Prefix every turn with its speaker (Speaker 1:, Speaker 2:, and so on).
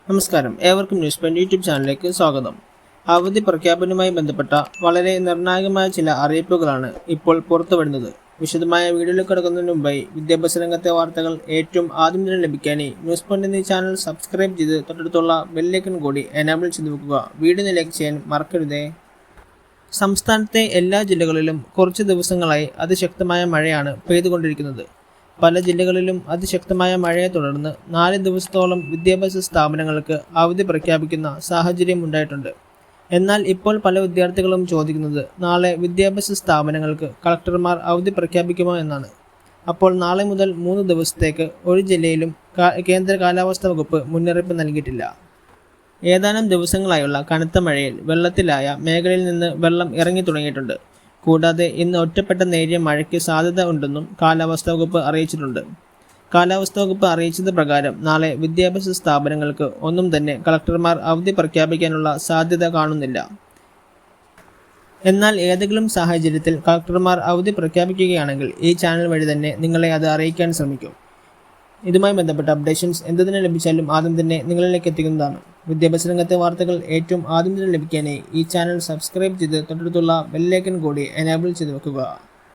Speaker 1: നമസ്കാരം, ഏവർക്കും newspoint YouTube ചാനലിലേക്ക് സ്വാഗതം. അവധി പ്രഖ്യാപനവുമായി ബന്ധപ്പെട്ട വളരെ നിർണായകമായ ചില അറിയിപ്പുകളാണ് ഇപ്പോൾ പുറത്തുവരുന്നത്. വിശദമായ വീഡിയോയിലേക്ക് കടക്കുന്നതിന് മുമ്പായി വിദ്യാഭ്യാസ രംഗത്തെ വാർത്തകൾ ഏറ്റവും ആദ്യം തന്നെ ലഭിക്കാനായി newspoint എന്ന ചാനൽ സബ്സ്ക്രൈബ് ചെയ്ത് തൊട്ടടുത്തുള്ള ബെല്ലൈക്കൺ കൂടി എനാബിൾ ചെയ്ത് വെക്കുക. വീഡിയോ ലൈക്ക് ചെയ്യാൻ മറക്കരുതേ. സംസ്ഥാനത്തെ എല്ലാ ജില്ലകളിലും കുറച്ച് ദിവസങ്ങളായി അതിശക്തമായ മഴയാണ് പെയ്തുകൊണ്ടിരിക്കുന്നത്. പല ജില്ലകളിലും അതിശക്തമായ മഴയെ തുടർന്ന് 4 ദിവസത്തോളം വിദ്യാഭ്യാസ സ്ഥാപനങ്ങൾക്ക് അവധി പ്രഖ്യാപിക്കുന്ന സാഹചര്യം ഉണ്ടായിട്ടുണ്ട്. എന്നാൽ ഇപ്പോൾ പല വിദ്യാർത്ഥികളും ചോദിക്കുന്നത് നാളെ വിദ്യാഭ്യാസ സ്ഥാപനങ്ങൾക്ക് കളക്ടർമാർ അവധി പ്രഖ്യാപിക്കുമോ എന്നാണ്. അപ്പോൾ നാളെ മുതൽ 3 ദിവസത്തേക്ക് ഒരു ജില്ലയിലും കേന്ദ്ര കാലാവസ്ഥാ വകുപ്പ് മുന്നറിയിപ്പ് നൽകിയിട്ടില്ല. ഏതാനും ദിവസങ്ങളായുള്ള കനത്ത മഴയിൽ വെള്ളത്തിലായ മേഖലയിൽ നിന്ന് വെള്ളം ഇറങ്ങി തുടങ്ങിയിട്ടുണ്ട്. കൂടാതെ ഇന്ന് ഒറ്റപ്പെട്ട നേരിയ മഴയ്ക്ക് സാധ്യത ഉണ്ടെന്നും കാലാവസ്ഥാ വകുപ്പ് അറിയിച്ചിട്ടുണ്ട്. കാലാവസ്ഥാ വകുപ്പ് അറിയിച്ചത് പ്രകാരം നാളെ വിദ്യാഭ്യാസ സ്ഥാപനങ്ങൾക്ക് ഒന്നും തന്നെ കളക്ടർമാർ അവധി പ്രഖ്യാപിക്കാനുള്ള സാധ്യത കാണുന്നില്ല. എന്നാൽ ഏതെങ്കിലും സാഹചര്യത്തിൽ കളക്ടർമാർ അവധി പ്രഖ്യാപിക്കുകയാണെങ്കിൽ ഈ ചാനൽ വഴി തന്നെ നിങ്ങളെ അത് അറിയിക്കാൻ ശ്രമിക്കും. ഇതുമായി ബന്ധപ്പെട്ട അപ്ഡേഷൻസ് എന്ത് തന്നെ ലഭിച്ചാലും ആദ്യം തന്നെ നിങ്ങളിലേക്ക് എത്തിക്കുന്നതാണ്. വിദ്യാഭ്യാസ രംഗത്തെ വാർത്തകൾ ഏറ്റവും ആദ്യം തന്നെ ലഭിക്കാനായി ഈ ചാനൽ സബ്സ്ക്രൈബ് ചെയ്ത് തൊട്ടടുത്തുള്ള ബെല്ലൈക്കൺ കൂടി എനാബിൾ ചെയ്ത് വെക്കുക.